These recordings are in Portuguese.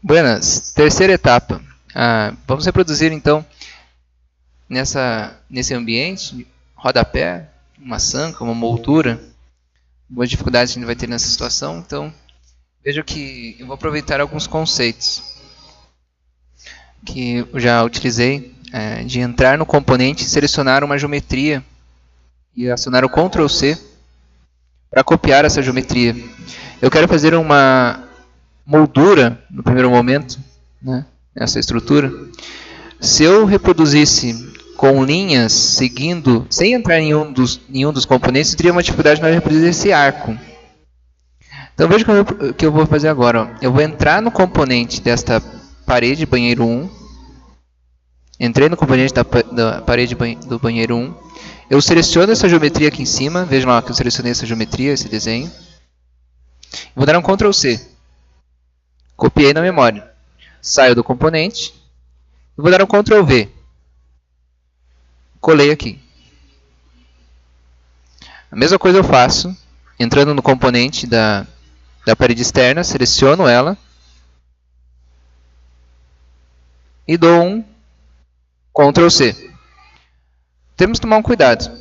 Buenas, terceira etapa. Vamos reproduzir então nesse ambiente, rodapé, uma sanca, uma moldura, boas dificuldades que a gente vai ter nessa situação. Então, veja que eu vou aproveitar alguns conceitos que eu já utilizei de entrar no componente, selecionar uma geometria e acionar o Ctrl C para copiar essa geometria. Eu quero fazer uma moldura no primeiro momento, né, essa estrutura. Se eu reproduzisse com linhas seguindo, sem entrar em nenhum dos componentes, eu teria uma dificuldade na hora de reproduzir esse arco. Então veja o que eu vou fazer agora. Ó. Eu vou entrar no componente desta parede banheiro 1. Entrei no componente da parede do banheiro 1. Eu seleciono essa geometria aqui em cima. Vejam lá que eu selecionei essa geometria, esse desenho. Vou dar um Ctrl C. Copiei na memória. Saio do componente. Vou dar um Ctrl V. Colei aqui. A mesma coisa eu faço, entrando no componente da parede externa, seleciono ela. E dou um Ctrl C. Temos que tomar um cuidado.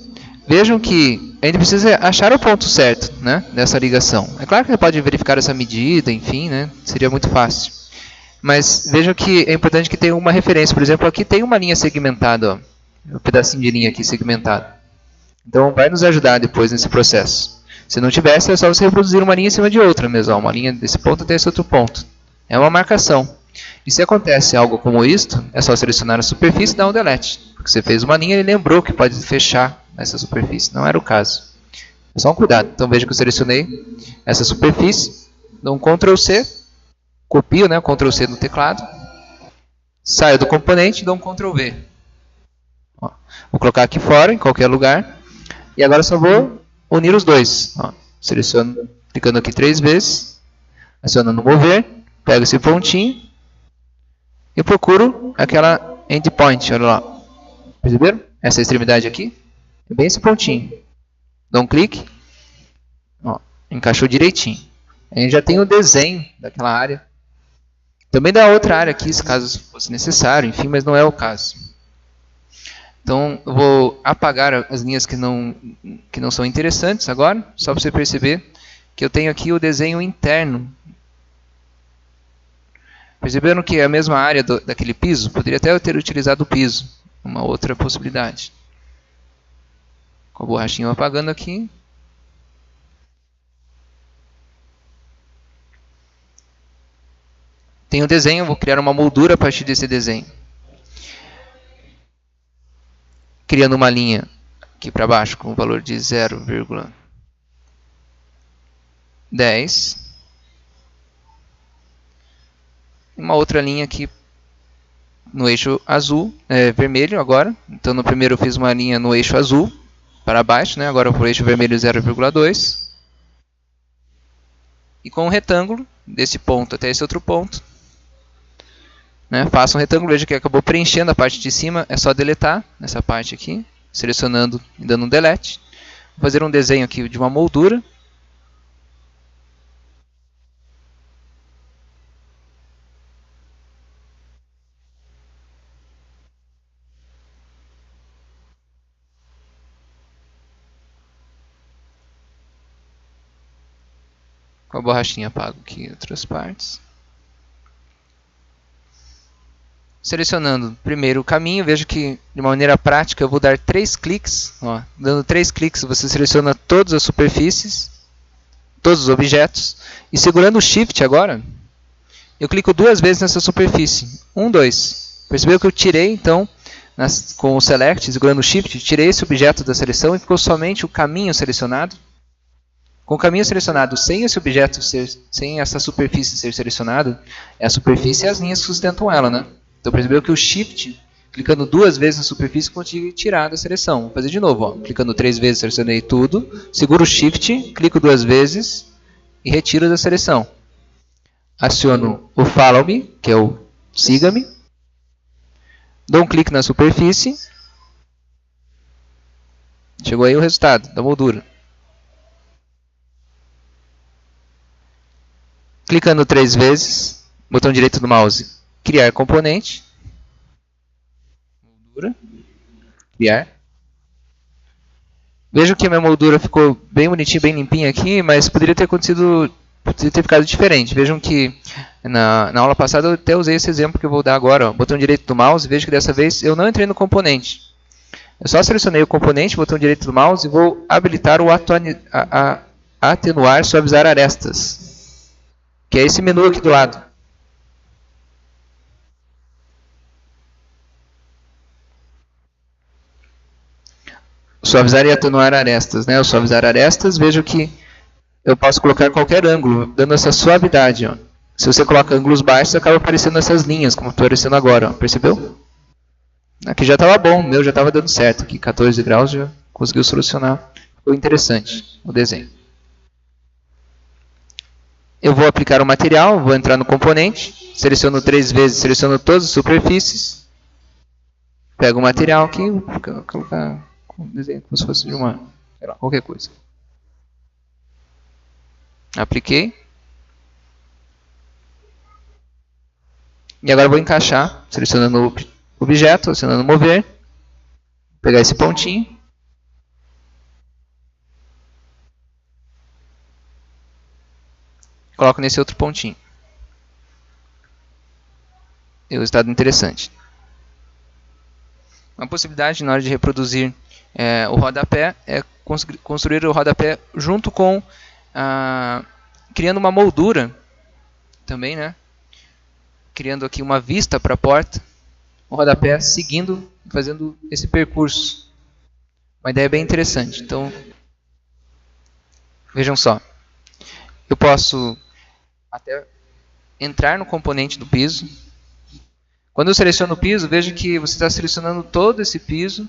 Vejam que a gente precisa achar o ponto certo, né, dessa ligação. É claro que você pode verificar essa medida, enfim, né, seria muito fácil. Mas vejam que é importante que tenha uma referência. Por exemplo, aqui tem uma linha segmentada, ó, um pedacinho de linha aqui segmentado. Então vai nos ajudar depois nesse processo. Se não tivesse, é só você reproduzir uma linha em cima de outra mesmo. Ó, uma linha desse ponto até esse outro ponto. É uma marcação. E se acontece algo como isto, é só selecionar a superfície e dar um delete. Porque você fez uma linha e ele lembrou que pode fechar essa superfície. Não era o caso. É só um cuidado. Então veja que eu selecionei essa superfície, dou um Ctrl C, copio, né, Ctrl C no teclado, saio do componente e dou um Ctrl V. Ó, vou colocar aqui fora, em qualquer lugar. E agora só vou unir os dois. Ó, seleciono, clicando aqui 3 vezes, acionando mover, pego esse pontinho e procuro aquela endpoint. Olha lá. Perceberam? Essa extremidade aqui é bem esse pontinho. Dou um clique. Ó, encaixou direitinho. A gente já tem o desenho daquela área. Também dá outra área aqui, se caso fosse necessário, enfim, mas não é o caso. Então, eu vou apagar as linhas que não são interessantes agora, só para você perceber que eu tenho aqui o desenho interno. Perceberam que é a mesma área daquele piso? Poderia até eu ter utilizado o piso, uma outra possibilidade. Com a borrachinha apagando aqui. Tem o desenho, vou criar uma moldura a partir desse desenho. Criando uma linha aqui para baixo com o valor de 0,10. Uma outra linha aqui no eixo azul, vermelho agora. Então no primeiro eu fiz uma linha no eixo azul para baixo, né? Agora para o eixo vermelho 0,2. E com um retângulo, desse ponto até esse outro ponto. Né? Faça um retângulo, veja que acabou preenchendo a parte de cima, é só deletar essa parte aqui, selecionando e dando um delete. Vou fazer um desenho aqui de uma moldura. Com a borrachinha apago aqui outras partes. Selecionando primeiro o caminho, veja que de maneira prática eu vou dar 3 cliques. Ó, dando 3 cliques você seleciona todas as superfícies, todos os objetos. E segurando o Shift agora, eu clico 2 vezes nessa superfície. 1, 2. Percebeu que eu tirei então, com o Select, segurando o Shift, tirei esse objeto da seleção e ficou somente o caminho selecionado. Com o caminho selecionado sem esse objeto, sem essa superfície ser selecionada, é a superfície e as linhas que sustentam ela, né? Então percebeu que o Shift, clicando 2 vezes na superfície, consigo tirar da seleção. Vou fazer de novo. Ó. Clicando 3 vezes, selecionei tudo. Seguro o Shift, clico 2 vezes e retiro da seleção. Aciono o Follow Me, que é o Siga-me. Dou um clique na superfície. Chegou aí o resultado da moldura. Clicando 3 vezes, Botão direito do mouse, criar componente. Moldura. Criar. Vejo que a minha moldura ficou bem bonitinha, bem limpinha aqui, mas poderia ter acontecido, poderia ter ficado diferente. Vejam que na aula passada eu até usei esse exemplo que eu vou dar agora. Ó. Botão direito do mouse, vejo que dessa vez eu não entrei no componente. Eu só selecionei o componente, botão direito do mouse e vou habilitar o atenuar, suavizar arestas, que é esse menu aqui do lado. Suavizar e atenuar arestas, né? O suavizar arestas, vejo que eu posso colocar qualquer ângulo, dando essa suavidade. Ó. Se você coloca ângulos baixos, acaba aparecendo essas linhas, como está aparecendo agora. Ó. Percebeu? Aqui já estava bom, o meu já estava dando certo. Aqui 14 graus já conseguiu solucionar. Ficou interessante o desenho. Eu vou aplicar o material, vou entrar no componente, seleciono 3 vezes, seleciono todas as superfícies, pego o material aqui, vou colocar um desenho como se fosse de uma, sei lá, qualquer coisa. Apliquei. E agora vou encaixar, selecionando o objeto, selecionando mover, pegar esse pontinho. Coloco nesse outro pontinho. E o resultado interessante. Uma possibilidade na hora de reproduzir o rodapé é construir o rodapé junto com criando uma moldura também, né? Criando aqui uma vista para a porta, o rodapé seguindo, fazendo esse percurso. Uma ideia bem interessante. Então, vejam só. Eu posso até entrar no componente do piso. Quando eu seleciono o piso, veja que você está selecionando todo esse piso,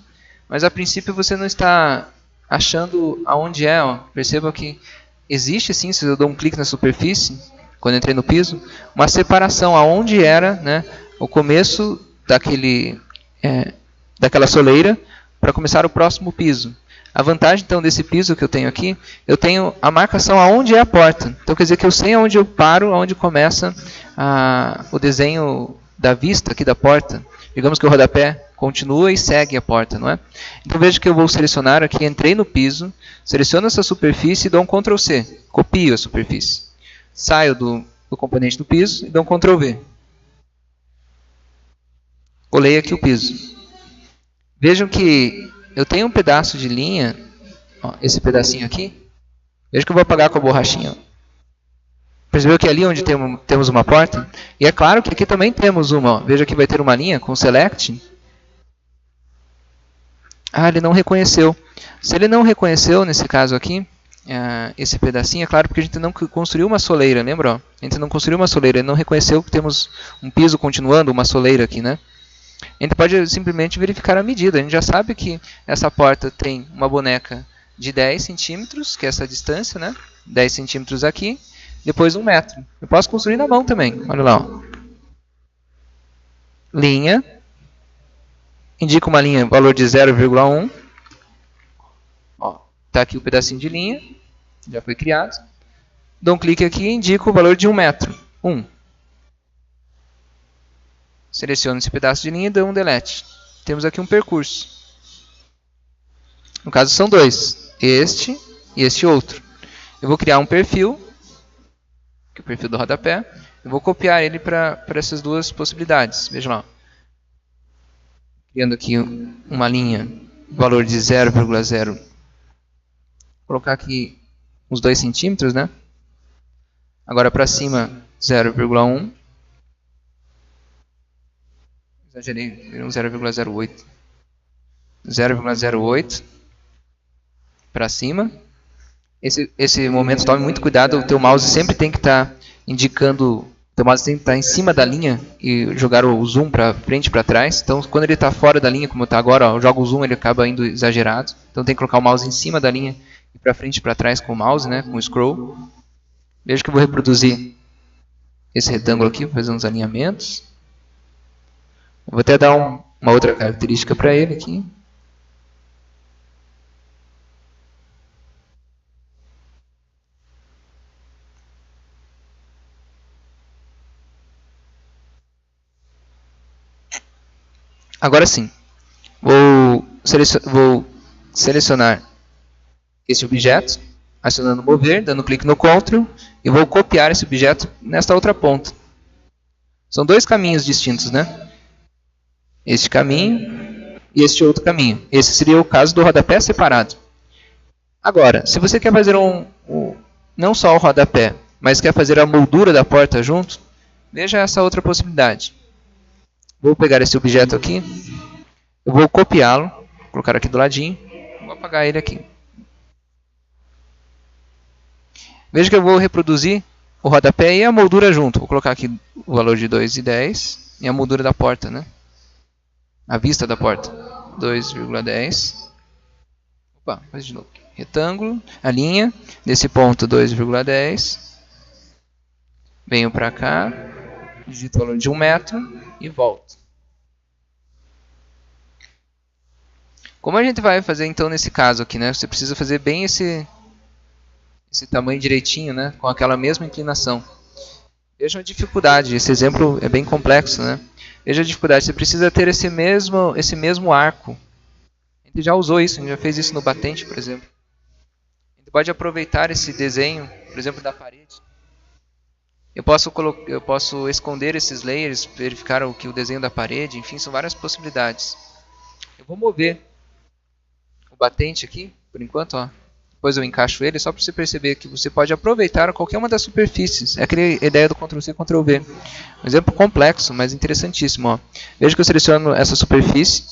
mas a princípio você não está achando aonde é. Ó. Perceba que existe sim, se eu dou um clique na superfície, quando eu entrei no piso, uma separação aonde era, né, o começo daquela soleira para começar o próximo piso. A vantagem então desse piso que eu tenho aqui, eu tenho a marcação aonde é a porta. Então quer dizer que eu sei aonde eu paro, aonde começa o desenho da vista aqui da porta. Digamos que o rodapé continua e segue a porta, não é? Então veja que eu vou selecionar aqui, entrei no piso, seleciono essa superfície e dou um Ctrl C, copio a superfície. Saio do componente do piso e dou um Ctrl V. Colei aqui o piso. Vejam que eu tenho um pedaço de linha, ó, esse pedacinho aqui. Veja que eu vou apagar com a borrachinha. Ó. Percebeu que ali onde temos uma porta? E é claro que aqui também temos uma. Ó. Veja que vai ter uma linha com select. Ah, ele não reconheceu. Se ele não reconheceu, nesse caso aqui, esse pedacinho, é claro porque a gente não construiu uma soleira, lembra? Ó? A gente não construiu uma soleira, ele não reconheceu que temos um piso continuando, uma soleira aqui, né? A gente pode simplesmente verificar a medida. A gente já sabe que essa porta tem uma boneca de 10 centímetros, que é essa distância, né? 10 centímetros aqui, depois 1 metro. Eu posso construir na mão também. Olha lá. Ó. Linha. Indica uma linha, valor de 0,1. Está aqui o pedacinho de linha. Já foi criado. Dou um clique aqui e indico o valor de 1 metro. 1. Seleciono esse pedaço de linha e dou um delete. Temos aqui um percurso. No caso são dois. Este e este outro. Eu vou criar um perfil. Que é o perfil do rodapé. Eu vou copiar ele para essas duas possibilidades. Vejam lá. Criando aqui uma linha. Valor de 0,0. Vou colocar aqui uns 2 centímetros, né? Agora para cima 0,1. Exagerei, virou 0,08. 0,08 para cima. Esse momento, tome muito cuidado, o teu mouse sempre tem que estar indicando, o teu mouse tem que estar em cima da linha e jogar o zoom para frente e para trás. Então, quando ele está fora da linha, como está agora, ó, eu jogo o zoom, ele acaba indo exagerado. Então, tem que colocar o mouse em cima da linha e para frente e para trás com o mouse, né, com o scroll. Veja que eu vou reproduzir esse retângulo aqui, vou fazer uns alinhamentos. Eu vou até dar uma outra característica para ele aqui. Agora sim, vou selecionar esse objeto, acionando mover, dando clique no Ctrl, e vou copiar esse objeto nesta outra ponta. São dois caminhos distintos, né? Este caminho e este outro caminho. Esse seria o caso do rodapé separado. Agora, se você quer fazer não só o rodapé, mas quer fazer a moldura da porta junto, veja essa outra possibilidade. Vou pegar esse objeto aqui, eu vou copiá-lo, colocar aqui do ladinho, vou apagar ele aqui. Veja que eu vou reproduzir o rodapé e a moldura junto. Vou colocar aqui o valor de 2,10 e a moldura da porta, né? A vista da porta, 2,10. Opa, faz de novo. Retângulo, a linha, desse ponto 2,10. Venho para cá, digito o valor de 1 metro e volto. Como a gente vai fazer então nesse caso aqui, né? Você precisa fazer bem esse tamanho direitinho, né? Com aquela mesma inclinação. Veja a dificuldade, esse exemplo é bem complexo, né? Veja a dificuldade, você precisa ter esse mesmo arco. A gente já usou isso, a gente já fez isso no batente, por exemplo. A gente pode aproveitar esse desenho, por exemplo, da parede. Eu posso esconder esses layers, verificar o desenho da parede, enfim, são várias possibilidades. Eu vou mover o batente aqui, por enquanto, ó. Depois eu encaixo ele, só para você perceber que você pode aproveitar qualquer uma das superfícies. É aquela ideia do Ctrl+C, Ctrl+V. Um exemplo complexo, mas interessantíssimo. Ó. Veja que eu seleciono essa superfície.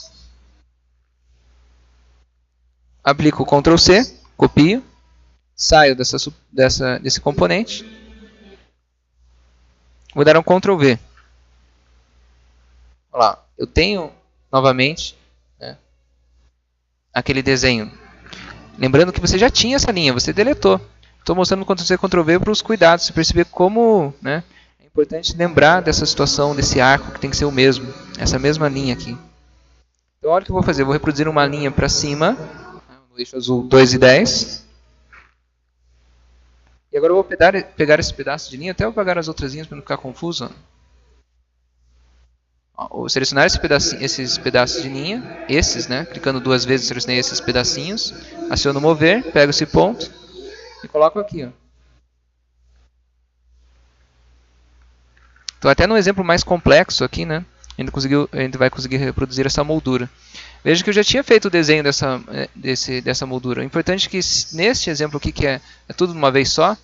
Aplico o Ctrl+C, copio. Saio desse componente. Vou dar um Ctrl+V. Olha lá, eu tenho novamente, né, aquele desenho. Lembrando que você já tinha essa linha, você deletou. Estou mostrando o Ctrl+C, Ctrl+V para os cuidados, você perceber como, né, é importante lembrar dessa situação, desse arco que tem que ser o mesmo, essa mesma linha aqui. Então olha o que eu vou fazer, eu vou reproduzir uma linha para cima, no eixo azul 2,10. E agora eu vou pegar esse pedaço de linha, até eu apagar as outras linhas para não ficar confuso. Vou selecionar esses pedaços de linha, né? Clicando 2 vezes, selecionei esses pedacinhos. Aciono mover, pego esse ponto e coloco aqui. Ó. Então, até no exemplo mais complexo aqui, né? A gente vai conseguir reproduzir essa moldura. Veja que eu já tinha feito o desenho dessa moldura. O importante é que neste exemplo aqui, que é tudo de uma vez só,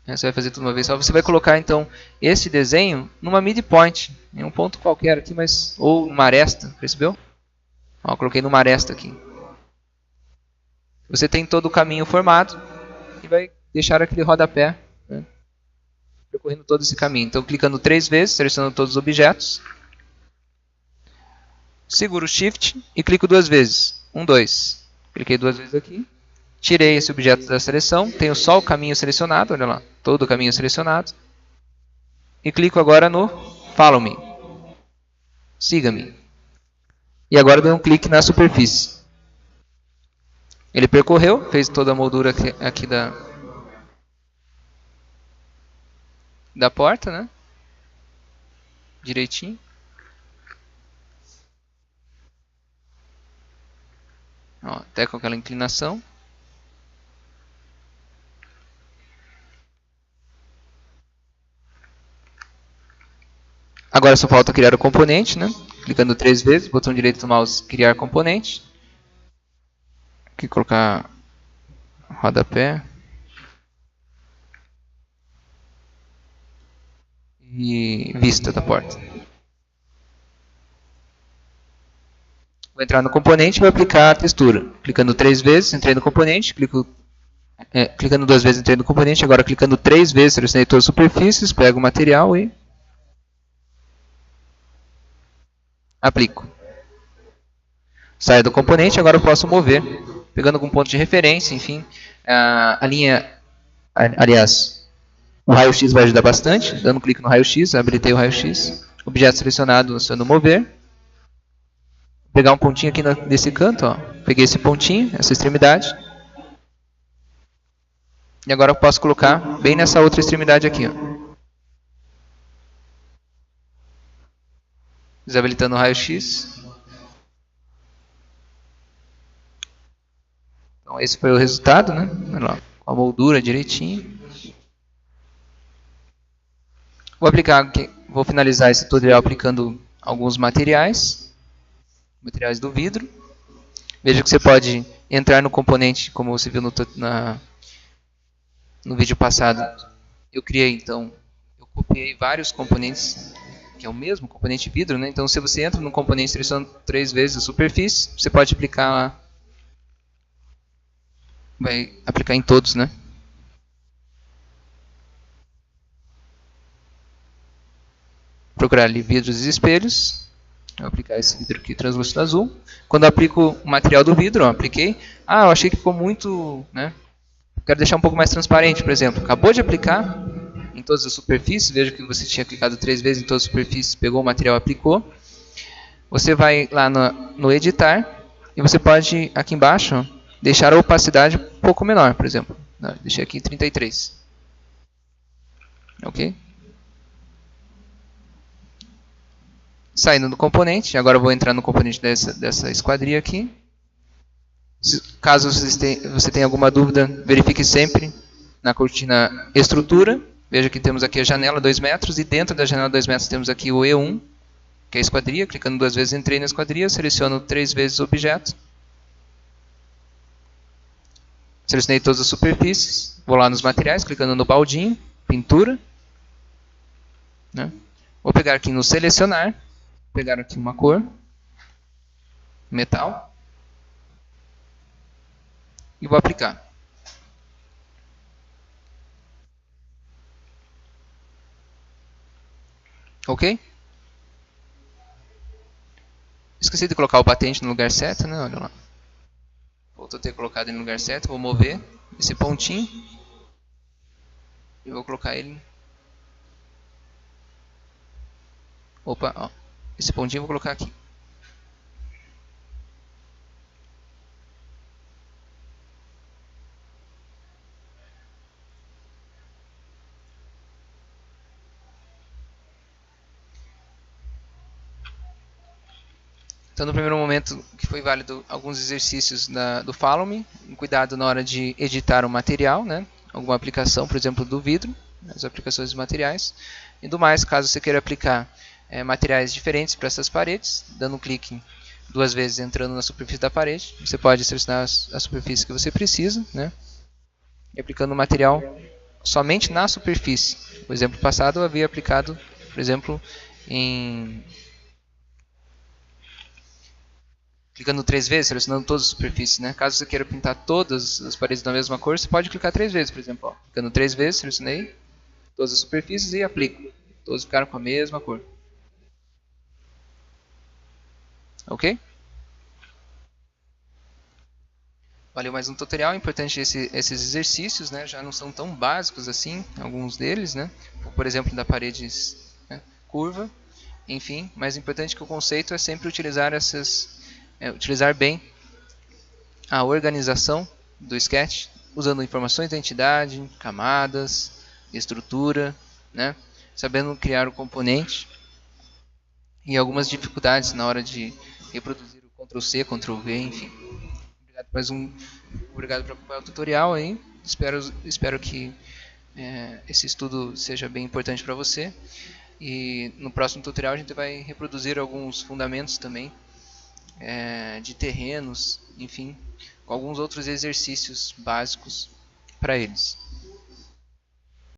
você vai fazer tudo de uma vez só, você vai colocar então esse desenho numa midpoint, em um ponto qualquer aqui, ou numa aresta, percebeu? Ó, coloquei numa aresta aqui. Você tem todo o caminho formado e vai deixar aquele rodapé, né, percorrendo todo esse caminho. Então, clicando 3 vezes, selecionando todos os objetos, seguro o Shift e clico 2 vezes. 1, 2. Cliquei 2 vezes aqui. Tirei esse objeto da seleção, tenho só o caminho selecionado, olha lá, todo o caminho selecionado. E clico agora no Follow Me. Siga-me. E agora dou um clique na superfície. Ele percorreu, fez toda a moldura aqui da porta, né? Direitinho. Ó, até com aquela inclinação. Agora só falta criar o componente, né? Clicando 3 vezes, botão direito do mouse, criar componente. Aqui colocar rodapé. E vista da porta. Vou entrar no componente e vou aplicar a textura. Clicando 3 vezes, entrei no componente, clicando 2 vezes, entrei no componente, agora clicando 3 vezes, selecionei todas as superfícies, pego o material e aplico. Saio do componente, agora eu posso mover, pegando algum ponto de referência, enfim. A linha, aliás, o raio-x vai ajudar bastante. Dando um clique no raio-x, habilitei o raio-x. Objeto selecionado, aciono mover. Vou pegar um pontinho aqui nesse canto, ó. Peguei esse pontinho, essa extremidade. E agora eu posso colocar bem nessa outra extremidade aqui, ó. Desabilitando o raio-x. Então esse foi o resultado, né? Olha lá, com a moldura direitinho. Vou finalizar esse tutorial aplicando alguns materiais do vidro. Veja que você pode entrar no componente, como você viu no vídeo passado. Eu criei, então, eu copiei vários componentes, que é o mesmo componente vidro, né? Então, se você entra no componente selecionando 3 vezes a superfície, você pode aplicar, vai aplicar em todos, né? Procurar ali vidros e espelhos. Vou aplicar esse vidro aqui translúcido azul. Quando eu aplico o material do vidro, apliquei. Eu achei que ficou muito, né? Quero deixar um pouco mais transparente, por exemplo. Acabou de aplicar em todas as superfícies. Veja que você tinha clicado 3 vezes em todas as superfícies, pegou o material e aplicou. Você vai lá no editar e você pode, aqui embaixo, deixar a opacidade um pouco menor, por exemplo. Deixei aqui 33. Ok? Saindo do componente, agora eu vou entrar no componente dessa esquadria aqui. Caso você tenha alguma dúvida, verifique sempre na cortina estrutura. Veja que temos aqui a janela 2 metros e dentro da janela 2 metros temos aqui o E1, que é a esquadria. Clicando 2 vezes entrei na esquadria, seleciono 3 vezes o objeto. Selecionei todas as superfícies, vou lá nos materiais, clicando no baldinho, pintura. Né? Vou pegar aqui no selecionar, pegar aqui uma cor, metal. E vou aplicar. Ok? Esqueci de colocar o batente no lugar certo, né? Olha lá. Voltou a ter colocado ele no lugar certo. Vou mover esse pontinho. E vou colocar ele. Opa, ó. Esse pontinho eu vou colocar aqui. Então, no primeiro momento, que foi válido alguns exercícios do Follow Me, cuidado na hora de editar o material, né? Alguma aplicação, por exemplo, do vidro, as aplicações de materiais. E do mais, caso você queira aplicar materiais diferentes para essas paredes, dando um clique 2 vezes entrando na superfície da parede, você pode selecionar a superfície que você precisa, né? E aplicando o material somente na superfície. No exemplo passado, eu havia aplicado, por exemplo, clicando 3 vezes, selecionando todas as superfícies, né? Caso você queira pintar todas as paredes da mesma cor, você pode clicar 3 vezes, por exemplo. Ó. Clicando 3 vezes, selecionei todas as superfícies e aplico. Todas ficaram com a mesma cor. Ok? Valeu mais um tutorial. Importante esses exercícios, né? Já não são tão básicos assim, alguns deles, né? Por exemplo, da parede, né? Curva. Enfim, mas importante que o conceito é sempre utilizar utilizar bem a organização do sketch, usando informações de identidade, camadas, estrutura, né? Sabendo criar o componente e algumas dificuldades na hora de reproduzir o Ctrl+C, Ctrl+V, enfim. Obrigado por acompanhar o tutorial aí. Espero que esse estudo seja bem importante para você. E no próximo tutorial a gente vai reproduzir alguns fundamentos também de terrenos, enfim, com alguns outros exercícios básicos para eles.